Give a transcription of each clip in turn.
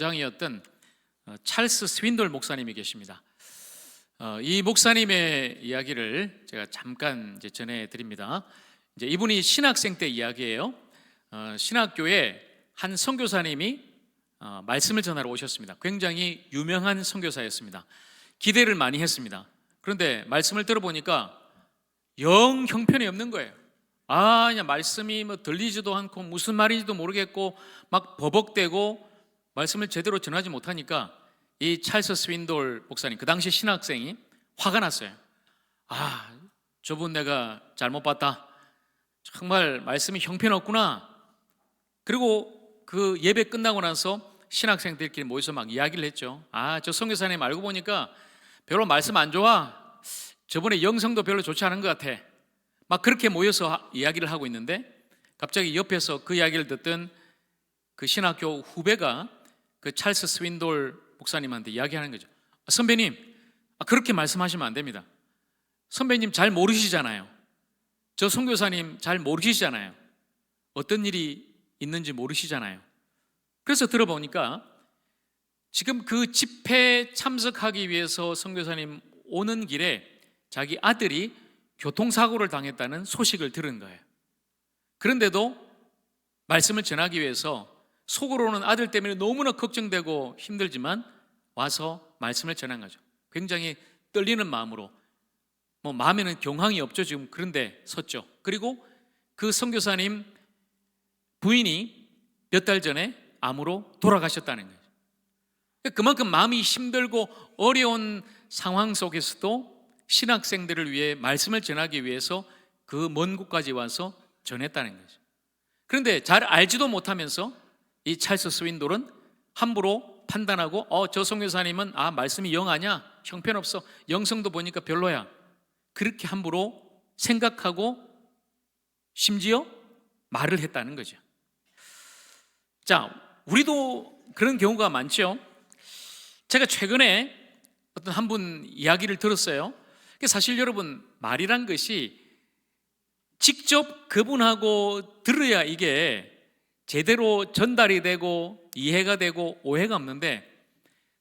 장이었던 찰스 스윈돌 목사님이 계십니다. 이 목사님의 이야기를 제가 잠깐 전해드립니다. 이분이 신학생 때 이야기예요. 신학교에 한 선교사님이 말씀을 전하러 오셨습니다. 굉장히 유명한 선교사였습니다. 기대를 많이 했습니다. 그런데 말씀을 들어보니까 영 형편이 없는 거예요. 그냥 말씀이 들리지도 않고 무슨 말인지도 모르겠고 막 버벅대고 말씀을 제대로 전하지 못하니까 이 찰스 스윈돌 목사님, 그 당시 신학생이 화가 났어요. 저분 내가 잘못 봤다. 정말 말씀이 형편없구나. 그리고 그 예배 끝나고 나서 신학생들끼리 모여서 막 이야기를 했죠. 저 선교사님 알고 보니까 별로 말씀 안 좋아. 저번에 영성도 별로 좋지 않은 것 같아. 막 그렇게 모여서 이야기를 하고 있는데 갑자기 옆에서 그 이야기를 듣던 그 신학교 후배가 그 찰스 스윈돌 목사님한테 이야기하는 거죠. 선배님, 그렇게 말씀하시면 안 됩니다. 선배님 잘 모르시잖아요. 저 선교사님 잘 모르시잖아요. 어떤 일이 있는지 모르시잖아요. 그래서 들어보니까 지금 그 집회에 참석하기 위해서 선교사님 오는 길에 자기 아들이 교통사고를 당했다는 소식을 들은 거예요. 그런데도 말씀을 전하기 위해서 속으로는 아들 때문에 너무나 걱정되고 힘들지만 와서 말씀을 전한 거죠. 굉장히 떨리는 마음으로, 마음에는 경황이 없죠 지금. 그런데 섰죠. 그리고 그 선교사님 부인이 몇 달 전에 암으로 돌아가셨다는 거예요. 그만큼 마음이 힘들고 어려운 상황 속에서도 신학생들을 위해 말씀을 전하기 위해서 그 먼 곳까지 와서 전했다는 거죠. 그런데 잘 알지도 못하면서 이 찰스 스윈돌은 함부로 판단하고 저 선교사님은 말씀이 영 아냐, 형편없어, 영성도 보니까 별로야, 그렇게 함부로 생각하고 심지어 말을 했다는 거죠. 자, 우리도 그런 경우가 많죠. 제가 최근에 어떤 한 분 이야기를 들었어요. 사실 여러분, 말이란 것이 직접 그분하고 들어야 이게 제대로 전달이 되고 이해가 되고 오해가 없는데,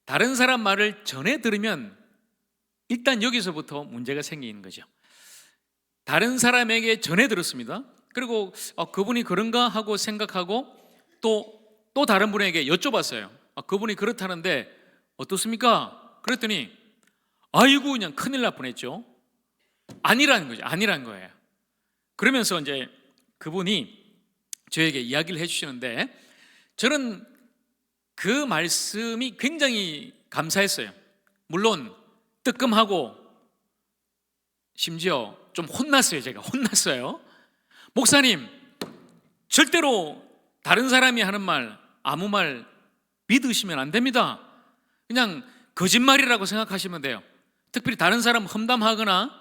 다른 사람 말을 전해 들으면 일단 여기서부터 문제가 생기는 거죠. 다른 사람에게 전해 들었습니다. 그리고 그분이 그런가 하고 생각하고 또 다른 분에게 여쭤봤어요. 그분이 그렇다는데 어떻습니까? 그랬더니 아이고 그냥 큰일 날 뻔했죠. 아니라는 거죠. 아니라는 거예요. 그러면서 이제 그분이 저에게 이야기를 해주시는데, 저는 그 말씀이 굉장히 감사했어요. 물론 뜨끔하고 심지어 좀 혼났어요. 제가 혼났어요. 목사님, 절대로 다른 사람이 하는 말, 아무 말 믿으시면 안 됩니다. 그냥 거짓말이라고 생각하시면 돼요. 특별히 다른 사람 험담하거나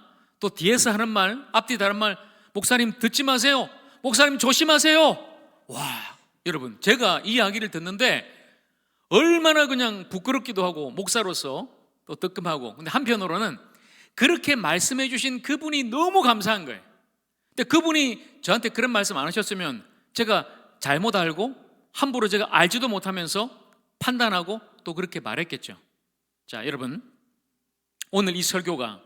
또 뒤에서 하는 말, 앞뒤 다른 말, 목사님 듣지 마세요. 목사님 조심하세요. 여러분, 제가 이 이야기를 듣는데 얼마나 그냥 부끄럽기도 하고 목사로서 또 뜨끔하고, 근데 한편으로는 그렇게 말씀해 주신 그분이 너무 감사한 거예요. 근데 그분이 저한테 그런 말씀 안 하셨으면 제가 잘못 알고 함부로 제가 알지도 못하면서 판단하고 또 그렇게 말했겠죠. 자, 여러분, 오늘 이 설교가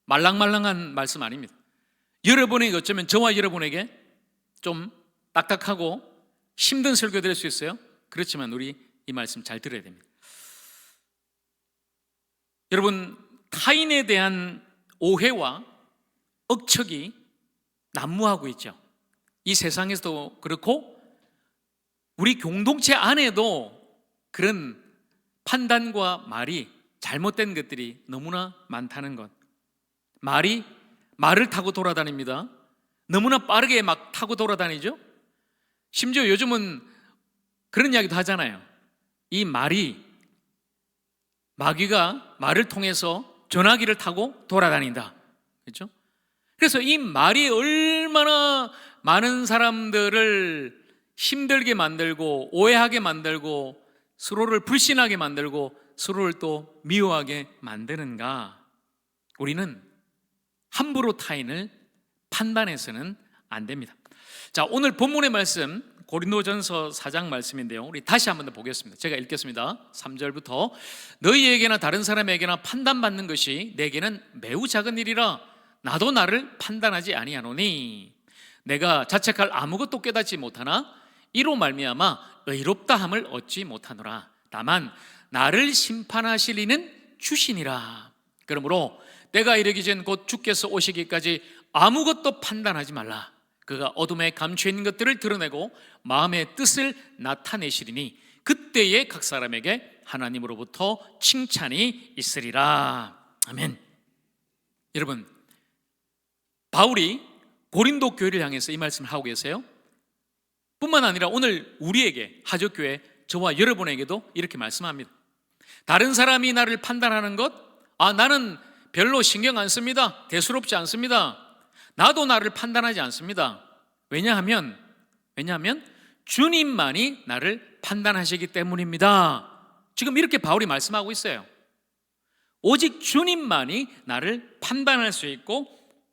말랑말랑한 말씀 아닙니다. 여러분에게, 어쩌면 저와 여러분에게 좀 딱딱하고 힘든 설교 될 수 있어요. 그렇지만 우리 이 말씀 잘 들어야 됩니다. 여러분, 타인에 대한 오해와 억측이 난무하고 있죠. 이 세상에서도 그렇고 우리 공동체 안에도 그런 판단과 말이 잘못된 것들이 너무나 많다는 것. 말을 타고 돌아다닙니다. 너무나 빠르게 막 타고 돌아다니죠. 심지어 요즘은 그런 이야기도 하잖아요. 이 말이, 마귀가 말을 통해서 전화기를 타고 돌아다닌다. 그렇죠? 그래서 이 말이 얼마나 많은 사람들을 힘들게 만들고 오해하게 만들고 서로를 불신하게 만들고 서로를 또 미워하게 만드는가. 우리는 함부로 타인을 판단해서는 안 됩니다. 자, 오늘 본문의 말씀 고린도전서 4장 말씀인데요, 우리 다시 한번 더 보겠습니다. 제가 읽겠습니다. 3절부터 너희에게나 다른 사람에게나 판단받는 것이 내게는 매우 작은 일이라 나도 나를 판단하지 아니하노니 내가 자책할 아무것도 깨닫지 못하나 이로 말미암아 의롭다함을 얻지 못하노라. 다만 나를 심판하실 이는 주시니라. 그러므로 때가 이르기 전 곧 주께서 오시기까지 아무것도 판단하지 말라. 그가 어둠에 감추어 있는 것들을 드러내고 마음의 뜻을 나타내시리니 그때에 각 사람에게 하나님으로부터 칭찬이 있으리라. 아멘. 여러분, 바울이 고린도 교회를 향해서 이 말씀을 하고 계세요. 뿐만 아니라 오늘 우리에게, 하적교회 저와 여러분에게도 이렇게 말씀합니다. 다른 사람이 나를 판단하는 것, 나는 별로 신경 안 씁니다. 대수롭지 않습니다. 나도 나를 판단하지 않습니다. 왜냐하면 주님만이 나를 판단하시기 때문입니다. 지금 이렇게 바울이 말씀하고 있어요. 오직 주님만이 나를 판단할 수 있고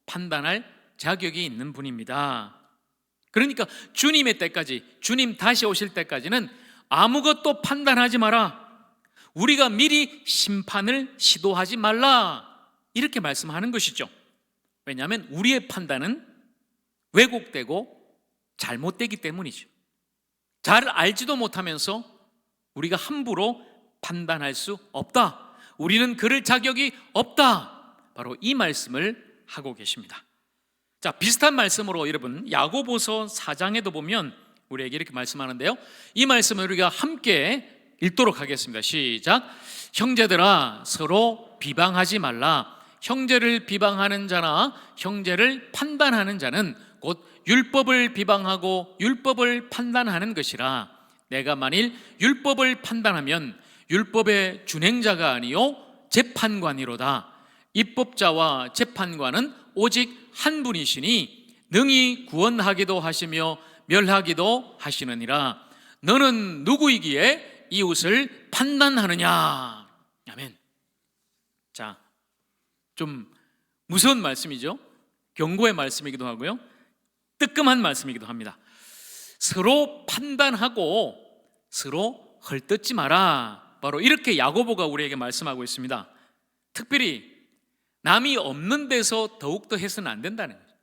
판단할 자격이 있는 분입니다. 그러니까 주님의 때까지, 주님 다시 오실 때까지는 아무것도 판단하지 마라. 우리가 미리 심판을 시도하지 말라. 이렇게 말씀하는 것이죠. 왜냐하면 우리의 판단은 왜곡되고 잘못되기 때문이죠. 잘 알지도 못하면서 우리가 함부로 판단할 수 없다. 우리는 그럴 자격이 없다. 바로 이 말씀을 하고 계십니다. 자, 비슷한 말씀으로 여러분 야고보서 4장에도 보면 우리에게 이렇게 말씀하는데요, 이 말씀을 우리가 함께 읽도록 하겠습니다. 시작. 형제들아 서로 비방하지 말라. 형제를 비방하는 자나 형제를 판단하는 자는 곧 율법을 비방하고 율법을 판단하는 것이라. 내가 만일 율법을 판단하면 율법의 준행자가 아니요 재판관이로다. 입법자와 재판관은 오직 한 분이시니 능히 구원하기도 하시며 멸하기도 하시느니라. 너는 누구이기에 이웃을 판단하느냐. 아멘. 자, 좀 무서운 말씀이죠. 경고의 말씀이기도 하고요, 뜨끔한 말씀이기도 합니다. 서로 판단하고 서로 헐뜯지 마라. 바로 이렇게 야고보가 우리에게 말씀하고 있습니다. 특별히 남이 없는 데서 더욱더 해서는 안 된다는 거죠.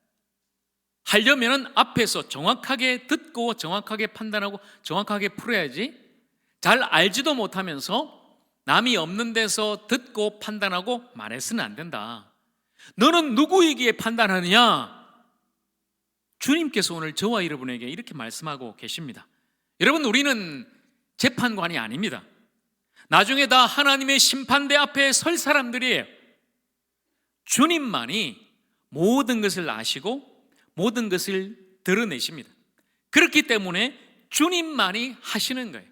하려면 앞에서 정확하게 듣고 정확하게 판단하고 정확하게 풀어야지, 잘 알지도 못하면서 남이 없는 데서 듣고 판단하고 말해서는 안 된다. 너는 누구이기에 판단하느냐? 주님께서 오늘 저와 여러분에게 이렇게 말씀하고 계십니다. 여러분, 우리는 재판관이 아닙니다. 나중에 다 하나님의 심판대 앞에 설 사람들이에요. 주님만이 모든 것을 아시고 모든 것을 드러내십니다. 그렇기 때문에 주님만이 하시는 거예요.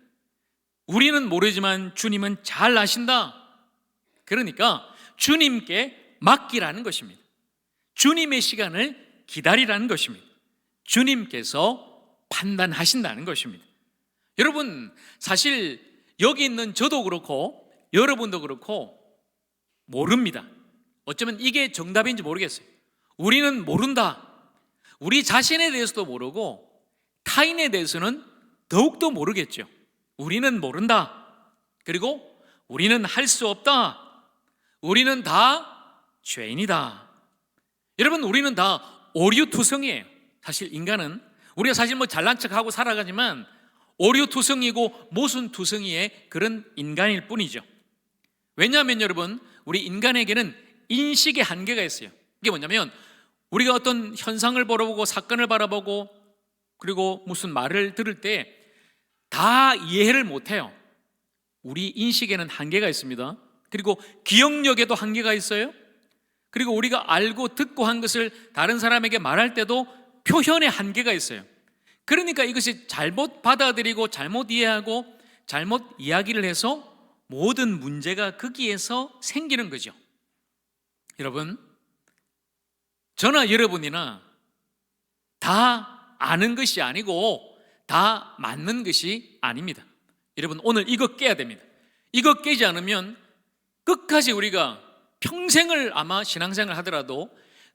우리는 모르지만 주님은 잘 아신다. 그러니까 주님께 맡기라는 것입니다. 주님의 시간을 기다리라는 것입니다. 주님께서 판단하신다는 것입니다. 여러분, 사실 여기 있는 저도 그렇고 여러분도 그렇고 모릅니다. 어쩌면 이게 정답인지 모르겠어요. 우리는 모른다. 우리 자신에 대해서도 모르고 타인에 대해서는 더욱더 모르겠죠. 우리는 모른다. 그리고 우리는 할 수 없다. 우리는 다 죄인이다. 여러분, 우리는 다 오류투성이에요. 사실 인간은, 우리가 사실 잘난 척하고 살아가지만 오류투성이고 모순투성이의 그런 인간일 뿐이죠. 왜냐하면 여러분, 우리 인간에게는 인식의 한계가 있어요. 이게 뭐냐면 우리가 어떤 현상을 바라보고 사건을 바라보고 그리고 무슨 말을 들을 때 다 이해를 못해요. 우리 인식에는 한계가 있습니다. 그리고 기억력에도 한계가 있어요. 그리고 우리가 알고 듣고 한 것을 다른 사람에게 말할 때도 표현의 한계가 있어요. 그러니까 이것이 잘못 받아들이고 잘못 이해하고 잘못 이야기를 해서 모든 문제가 거기에서 생기는 거죠. 여러분, 저나 여러분이나 다 아는 것이 아니고 다 맞는 것이 아닙니다. 여러분, 오늘 이거 깨야 됩니다. 이거 깨지 않으면 끝까지 우리가 평생을 아마 신앙생활 하더라도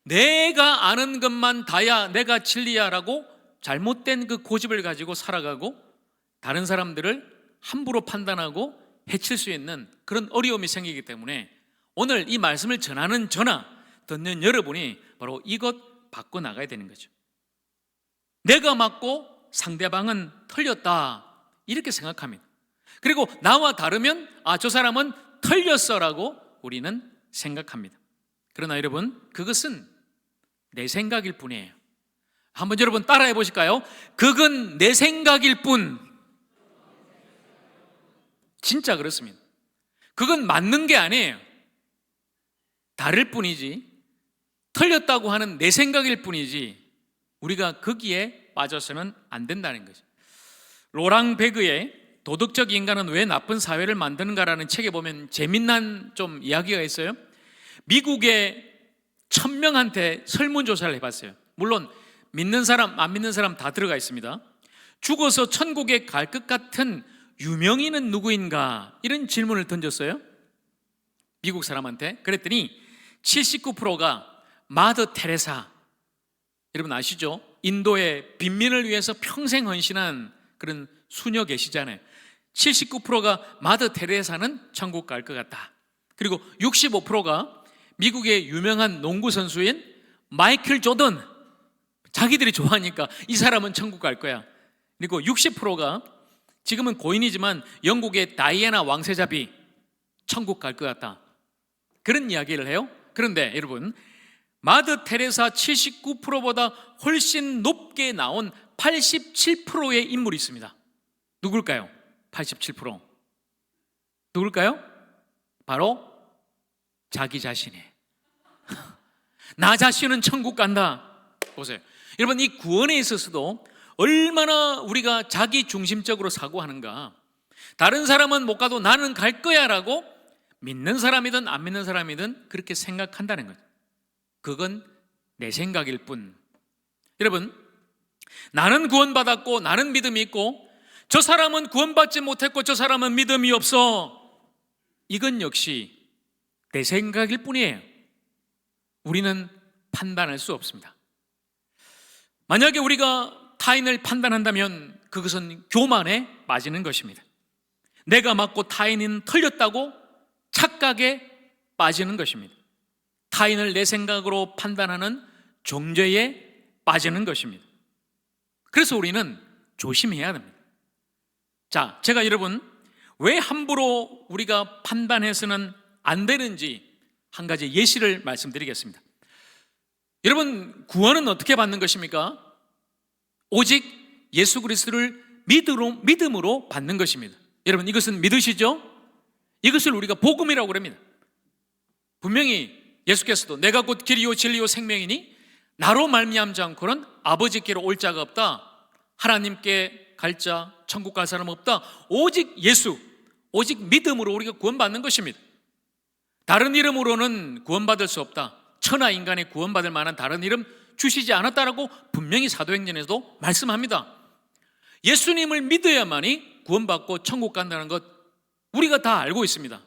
내가 아는 것만 다야, 내가 진리야 라고 잘못된 그 고집을 가지고 살아가고 다른 사람들을 함부로 판단하고 해칠 수 있는 그런 어려움이 생기기 때문에 오늘 이 말씀을 전하는 저나 듣는 여러분이 바로 이것 바꿔 나가야 되는 거죠. 내가 맞고 상대방은 틀렸다, 이렇게 생각합니다. 그리고 나와 다르면 저 사람은 틀렸어라고 우리는 생각합니다. 그러나 여러분, 그것은 내 생각일 뿐이에요. 한번 여러분 따라해 보실까요? 그건 내 생각일 뿐. 진짜 그렇습니다. 그건 맞는 게 아니에요. 다를 뿐이지, 틀렸다고 하는 내 생각일 뿐이지 우리가 거기에 빠져서는 안 된다는 거죠. 로랑 베그의 도덕적 인간은 왜 나쁜 사회를 만드는가라는 책에 보면 재미난 좀 이야기가 있어요. 미국의 1000명한테 설문조사를 해봤어요. 물론 믿는 사람 안 믿는 사람 다 들어가 있습니다. 죽어서 천국에 갈 것 같은 유명인은 누구인가, 이런 질문을 던졌어요, 미국 사람한테. 그랬더니 79%가 마더 테레사, 여러분 아시죠? 인도의 빈민을 위해서 평생 헌신한 그런 수녀 계시잖아요. 79%가 마더 테레사는 천국 갈 것 같다. 그리고 65%가 미국의 유명한 농구 선수인 마이클 조던, 자기들이 좋아하니까 이 사람은 천국 갈 거야. 그리고 60%가 지금은 고인이지만 영국의 다이애나 왕세자비, 천국 갈 것 같다, 그런 이야기를 해요. 그런데 여러분, 마더 테레사 79%보다 훨씬 높게 나온 87%의 인물이 있습니다. 누굴까요? 87%. 누굴까요? 바로 자기 자신이에요. 나 자신은 천국 간다. 보세요, 여러분, 이 구원에 있어서도 얼마나 우리가 자기 중심적으로 사고하는가. 다른 사람은 못 가도 나는 갈 거야 라고 믿는 사람이든 안 믿는 사람이든 그렇게 생각한다는 거죠. 그건 내 생각일 뿐. 여러분, 나는 구원받았고 나는 믿음이 있고 저 사람은 구원받지 못했고 저 사람은 믿음이 없어, 이건 역시 내 생각일 뿐이에요. 우리는 판단할 수 없습니다. 만약에 우리가 타인을 판단한다면 그것은 교만에 빠지는 것입니다. 내가 맞고 타인은 틀렸다고 착각에 빠지는 것입니다. 타인을 내 생각으로 판단하는 정죄에 빠지는 것입니다. 그래서 우리는 조심해야 됩니다. 자, 제가 여러분 왜 함부로 우리가 판단해서는 안 되는지 한 가지 예시를 말씀드리겠습니다. 여러분, 구원은 어떻게 받는 것입니까? 오직 예수 그리스도를 믿음으로 받는 것입니다. 여러분, 이것은 믿으시죠? 이것을 우리가 복음이라고 합니다. 분명히 예수께서도 내가 곧 길이요 진리요 생명이니 나로 말미암지 않고는 아버지께로 올 자가 없다, 하나님께 갈 자, 천국 갈 사람 없다, 오직 예수, 오직 믿음으로 우리가 구원받는 것입니다. 다른 이름으로는 구원받을 수 없다, 천하 인간의 구원받을 만한 다른 이름 주시지 않았다라고 분명히 사도행전에도 말씀합니다. 예수님을 믿어야만이 구원받고 천국 간다는 것 우리가 다 알고 있습니다.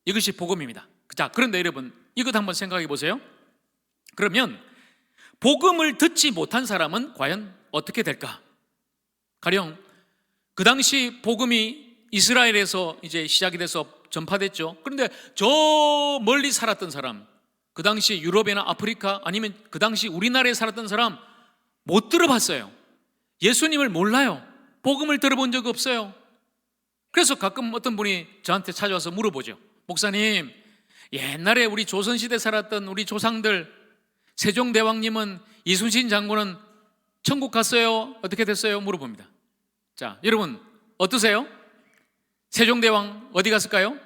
이것이 복음입니다. 자, 그런데 여러분, 이것 한번 생각해 보세요. 그러면 복음을 듣지 못한 사람은 과연 어떻게 될까? 가령 그 당시 복음이 이스라엘에서 이제 시작이 돼서 전파됐죠. 그런데 저 멀리 살았던 사람, 그 당시 유럽이나 아프리카 아니면 그 당시 우리나라에 살았던 사람 못 들어봤어요. 예수님을 몰라요. 복음을 들어본 적 없어요. 그래서 가끔 어떤 분이 저한테 찾아와서 물어보죠. 목사님, 옛날에 우리 조선시대 살았던 우리 조상들, 세종대왕님은, 이순신 장군은 천국 갔어요? 어떻게 됐어요? 물어봅니다. 자, 여러분 어떠세요? 세종대왕 어디 갔을까요?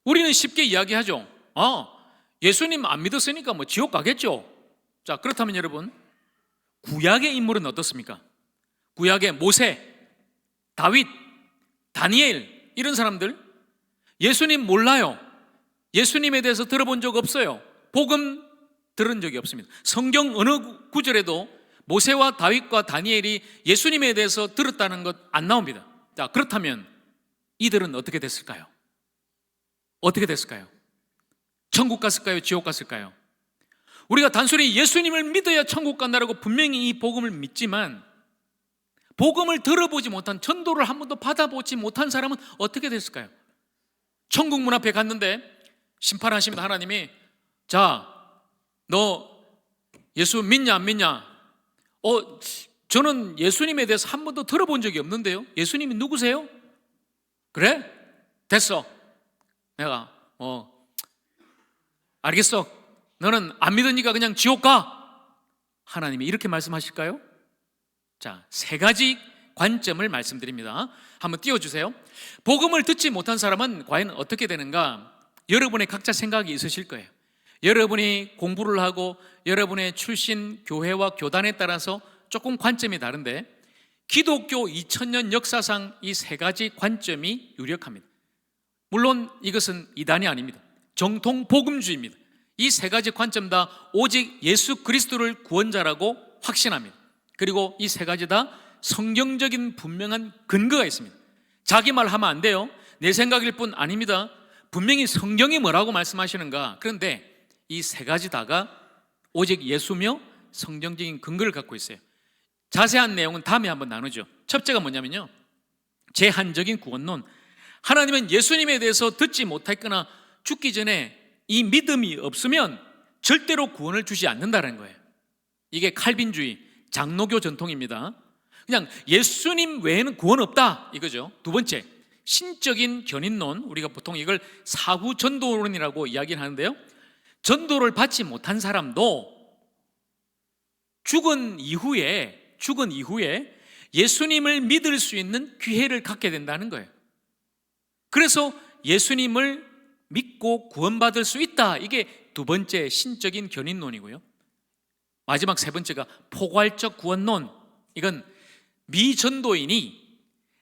우리는 쉽게 이야기하죠. 예수님 안 믿었으니까 뭐 지옥 가겠죠. 자, 그렇다면 여러분, 구약의 인물은 어떻습니까? 구약의 모세, 다윗, 다니엘, 이런 사람들 예수님 몰라요. 예수님에 대해서 들어본 적 없어요. 복음 들은 적이 없습니다. 성경 어느 구절에도 모세와 다윗과 다니엘이 예수님에 대해서 들었다는 것 안 나옵니다. 자, 그렇다면 이들은 어떻게 됐을까요? 어떻게 됐을까요? 천국 갔을까요? 지옥 갔을까요? 우리가 단순히 예수님을 믿어야 천국 간다라고 분명히 이 복음을 믿지만 복음을 들어보지 못한, 전도를 한 번도 받아보지 못한 사람은 어떻게 됐을까요? 천국 문 앞에 갔는데 심판하십니다. 하나님이, 자, 너 예수 믿냐 안 믿냐? 저는 예수님에 대해서 한 번도 들어본 적이 없는데요. 예수님이 누구세요? 그래? 됐어. 내가 알겠어. 너는 안 믿으니까 그냥 지옥 가. 하나님이 이렇게 말씀하실까요? 자, 세 가지 관점을 말씀드립니다. 한번 띄워주세요. 복음을 듣지 못한 사람은 과연 어떻게 되는가? 여러분의 각자 생각이 있으실 거예요. 여러분이 공부를 하고 여러분의 출신 교회와 교단에 따라서 조금 관점이 다른데, 기독교 2000년 역사상 이 세 가지 관점이 유력합니다. 물론 이것은 이단이 아닙니다. 정통 복음주의입니다. 이 세 가지 관점 다 오직 예수 그리스도를 구원자라고 확신합니다. 그리고 이 세 가지 다 성경적인 분명한 근거가 있습니다. 자기 말 하면 안 돼요. 내 생각일 뿐 아닙니다. 분명히 성경이 뭐라고 말씀하시는가. 그런데 이 세 가지 다가 오직 예수며 성경적인 근거를 갖고 있어요. 자세한 내용은 다음에 한번 나누죠. 첫째가 뭐냐면요, 제한적인 구원론. 하나님은 예수님에 대해서 듣지 못했거나 죽기 전에 이 믿음이 없으면 절대로 구원을 주지 않는다는 거예요. 이게 칼빈주의, 장로교 전통입니다. 그냥 예수님 외에는 구원 없다 이거죠. 두 번째, 신적인 견인론. 우리가 보통 이걸 사후 전도론이라고 이야기를 하는데요, 전도를 받지 못한 사람도 죽은 이후에 예수님을 믿을 수 있는 기회를 갖게 된다는 거예요. 그래서 예수님을 믿고 구원받을 수 있다. 이게 두 번째 신적인 견인론이고요. 마지막 세 번째가 포괄적 구원론. 이건 미전도인이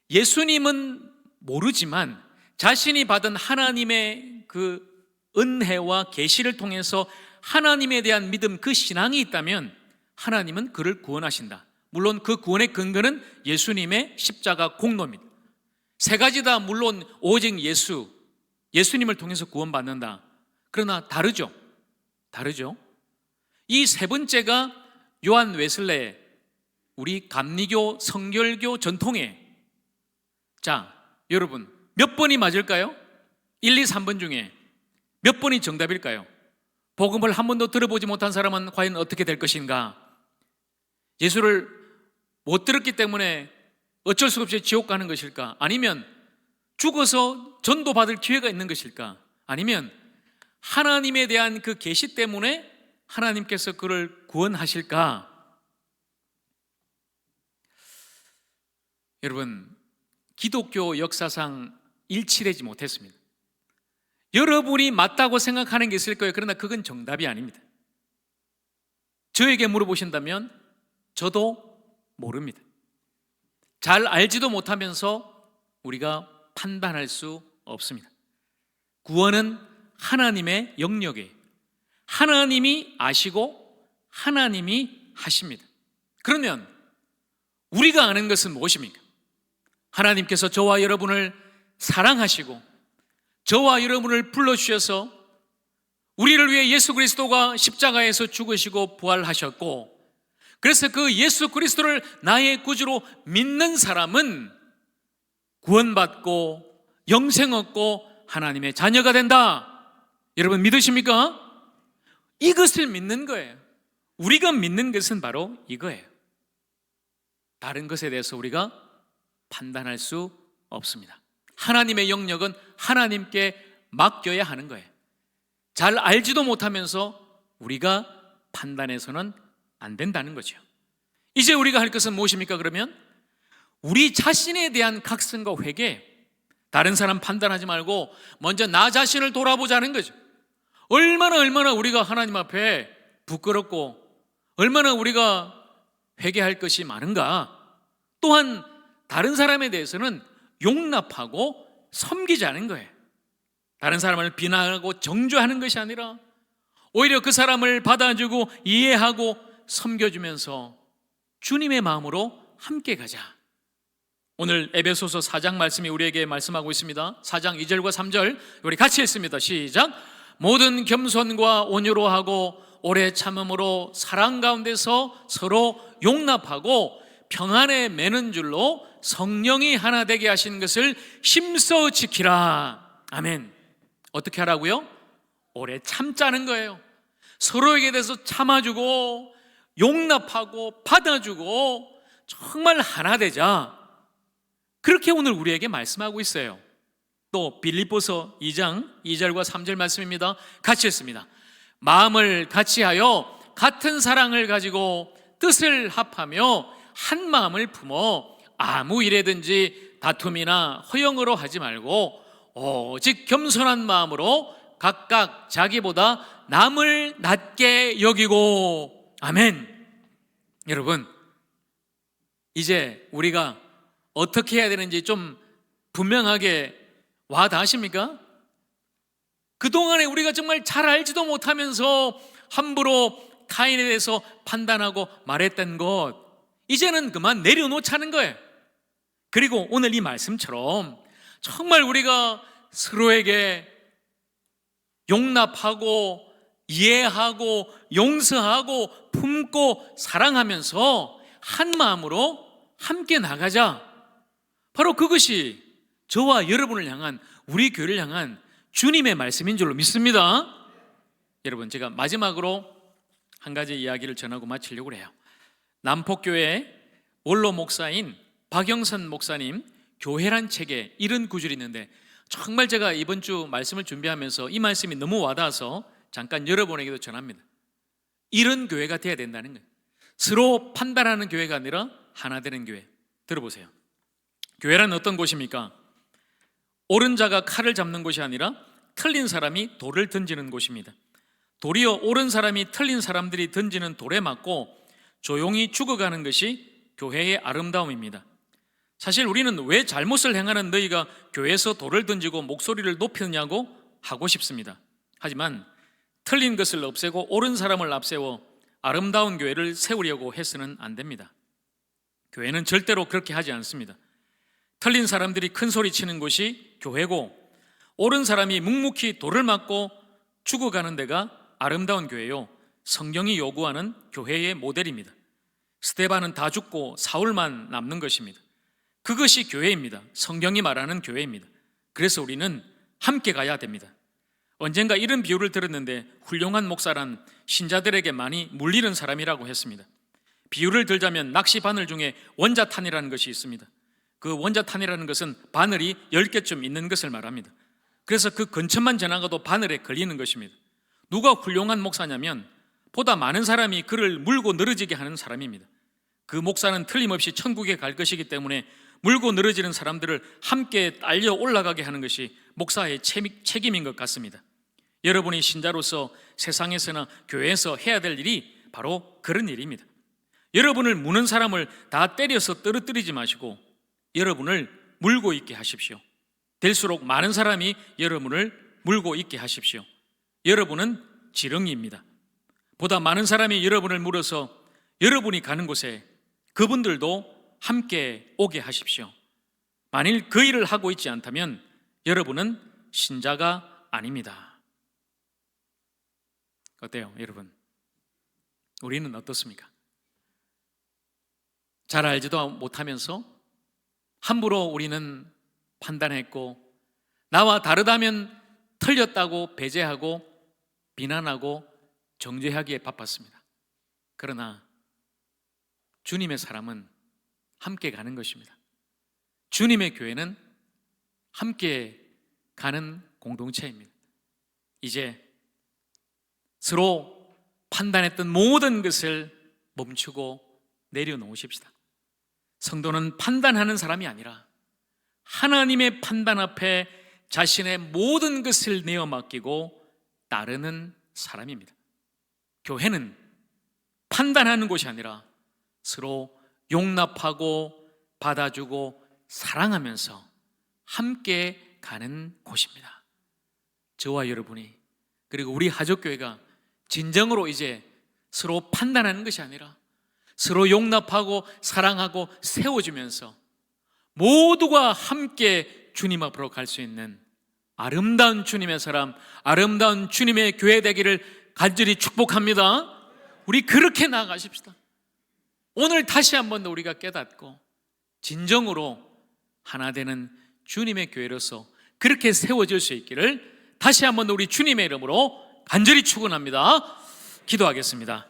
예수님은 모르지만 자신이 받은 하나님의 그 은혜와 계시를 통해서 하나님에 대한 믿음, 그 신앙이 있다면 하나님은 그를 구원하신다. 물론 그 구원의 근거는 예수님의 십자가 공로입니다. 세 가지 다 물론 오직 예수님을 통해서 구원받는다. 그러나 다르죠. 이 세 번째가 요한 웨슬레, 우리 감리교 성결교 전통에, 자, 여러분 몇 번이 맞을까요? 1, 2, 3번 중에 몇 번이 정답일까요? 복음을 한 번도 들어보지 못한 사람은 과연 어떻게 될 것인가? 예수를 못 들었기 때문에 어쩔 수 없이 지옥 가는 것일까? 아니면 죽어서 전도받을 기회가 있는 것일까? 아니면 하나님에 대한 그 계시 때문에 하나님께서 그를 구원하실까? 여러분, 기독교 역사상 일치되지 못했습니다. 여러분이 맞다고 생각하는 게 있을 거예요. 그러나 그건 정답이 아닙니다. 저에게 물어보신다면 저도 모릅니다. 잘 알지도 못하면서 우리가 판단할 수 없습니다. 구원은 하나님의 영역이에요. 하나님이 아시고 하나님이 하십니다. 그러면 우리가 아는 것은 무엇입니까? 하나님께서 저와 여러분을 사랑하시고 저와 여러분을 불러주셔서 우리를 위해 예수 그리스도가 십자가에서 죽으시고 부활하셨고, 그래서 그 예수 그리스도를 나의 구주로 믿는 사람은 구원받고 영생 얻고 하나님의 자녀가 된다. 여러분 믿으십니까? 이것을 믿는 거예요. 우리가 믿는 것은 바로 이거예요. 다른 것에 대해서 우리가 판단할 수 없습니다. 하나님의 영역은 하나님께 맡겨야 하는 거예요. 잘 알지도 못하면서 우리가 판단해서는 안 된다는 거죠. 이제 우리가 할 것은 무엇입니까? 그러면 우리 자신에 대한 각성과 회개, 다른 사람 판단하지 말고 먼저 나 자신을 돌아보자는 거죠. 얼마나 우리가 하나님 앞에 부끄럽고 얼마나 우리가 회개할 것이 많은가. 또한 다른 사람에 대해서는 용납하고 섬기자는 거예요. 다른 사람을 비난하고 정죄하는 것이 아니라 오히려 그 사람을 받아주고 이해하고 섬겨주면서 주님의 마음으로 함께 가자. 오늘 에베소서 4장 말씀이 우리에게 말씀하고 있습니다. 4장 2절과 3절 우리 같이 읽습니다. 시작. 모든 겸손과 온유로 하고 오래 참음으로 사랑 가운데서 서로 용납하고 평안에 매는 줄로 성령이 하나 되게 하신 것을 힘써 지키라. 아멘. 어떻게 하라고요? 오래 참자는 거예요. 서로에게 대해서 참아주고 용납하고 받아주고 정말 하나 되자. 그렇게 오늘 우리에게 말씀하고 있어요. 또 빌립보서 2장 2절과 3절 말씀입니다. 같이 했습니다. 마음을 같이하여 같은 사랑을 가지고 뜻을 합하며 한 마음을 품어 아무 일에든지 다툼이나 허영으로 하지 말고 오직 겸손한 마음으로 각각 자기보다 남을 낮게 여기고. 아멘. 여러분, 이제 우리가 어떻게 해야 되는지 좀 분명하게 와 닿으십니까? 그동안에 우리가 정말 잘 알지도 못하면서 함부로 타인에 대해서 판단하고 말했던 것, 이제는 그만 내려놓자는 거예요. 그리고 오늘 이 말씀처럼 정말 우리가 서로에게 용납하고 이해하고 용서하고 품고 사랑하면서 한 마음으로 함께 나가자. 바로 그것이 저와 여러분을 향한, 우리 교회를 향한 주님의 말씀인 줄로 믿습니다. 여러분, 제가 마지막으로 한 가지 이야기를 전하고 마치려고 해요. 남포교회 원로 목사인 박영선 목사님 교회란 책에 이런 구절이 있는데, 정말 제가 이번 주 말씀을 준비하면서 이 말씀이 너무 와닿아서 잠깐 여러분에게도 전합니다. 이런 교회가 돼야 된다는 거예요. 서로 판단하는 교회가 아니라 하나 되는 교회. 들어보세요. 교회란 어떤 곳입니까? 옳은 자가 칼을 잡는 곳이 아니라 틀린 사람이 돌을 던지는 곳입니다. 도리어 옳은 사람이 틀린 사람들이 던지는 돌에 맞고 조용히 죽어가는 것이 교회의 아름다움입니다. 사실 우리는 왜 잘못을 행하는 너희가 교회에서 돌을 던지고 목소리를 높이느냐고 하고 싶습니다. 하지만 틀린 것을 없애고 옳은 사람을 앞세워 아름다운 교회를 세우려고 해서는 안 됩니다. 교회는 절대로 그렇게 하지 않습니다. 틀린 사람들이 큰 소리 치는 곳이 교회고, 옳은 사람이 묵묵히 돌을 맞고 죽어가는 데가 아름다운 교회요, 성경이 요구하는 교회의 모델입니다. 스데반은 다 죽고 사울만 남는 것입니다. 그것이 교회입니다. 성경이 말하는 교회입니다. 그래서 우리는 함께 가야 됩니다. 언젠가 이런 비유를 들었는데, 훌륭한 목사란 신자들에게 많이 물리는 사람이라고 했습니다. 비유를 들자면 낚시 바늘 중에 원자탄이라는 것이 있습니다. 그 원자탄이라는 것은 바늘이 10개쯤 있는 것을 말합니다. 그래서 그 근처만 지나가도 바늘에 걸리는 것입니다. 누가 훌륭한 목사냐면 보다 많은 사람이 그를 물고 늘어지게 하는 사람입니다. 그 목사는 틀림없이 천국에 갈 것이기 때문에 물고 늘어지는 사람들을 함께 딸려 올라가게 하는 것이 목사의 책임인 것 같습니다. 여러분이 신자로서 세상에서나 교회에서 해야 될 일이 바로 그런 일입니다. 여러분을 무는 사람을 다 때려서 떨어뜨리지 마시고 여러분을 물고 있게 하십시오. 될수록 많은 사람이 여러분을 물고 있게 하십시오. 여러분은 지렁이입니다. 보다 많은 사람이 여러분을 물어서 여러분이 가는 곳에 그분들도 함께 오게 하십시오. 만일 그 일을 하고 있지 않다면 여러분은 신자가 아닙니다. 어때요, 여러분? 우리는 어떻습니까? 잘 알지도 못하면서 함부로 우리는 판단했고, 나와 다르다면 틀렸다고 배제하고 비난하고 정죄하기에 바빴습니다. 그러나 주님의 사람은 함께 가는 것입니다. 주님의 교회는 함께 가는 공동체입니다. 이제 서로 판단했던 모든 것을 멈추고 내려놓으십시다. 성도는 판단하는 사람이 아니라 하나님의 판단 앞에 자신의 모든 것을 내어 맡기고 따르는 사람입니다. 교회는 판단하는 곳이 아니라 서로 용납하고 받아주고 사랑하면서 함께 가는 곳입니다. 저와 여러분이, 그리고 우리 하족교회가 진정으로 이제 서로 판단하는 것이 아니라 서로 용납하고 사랑하고 세워주면서 모두가 함께 주님 앞으로 갈 수 있는 아름다운 주님의 사람, 아름다운 주님의 교회 되기를 간절히 축복합니다. 우리 그렇게 나아가십시다. 오늘 다시 한번 더 우리가 깨닫고 진정으로 하나 되는 주님의 교회로서 그렇게 세워질 수 있기를 다시 한번 더 우리 주님의 이름으로 간절히 축원합니다. 기도하겠습니다.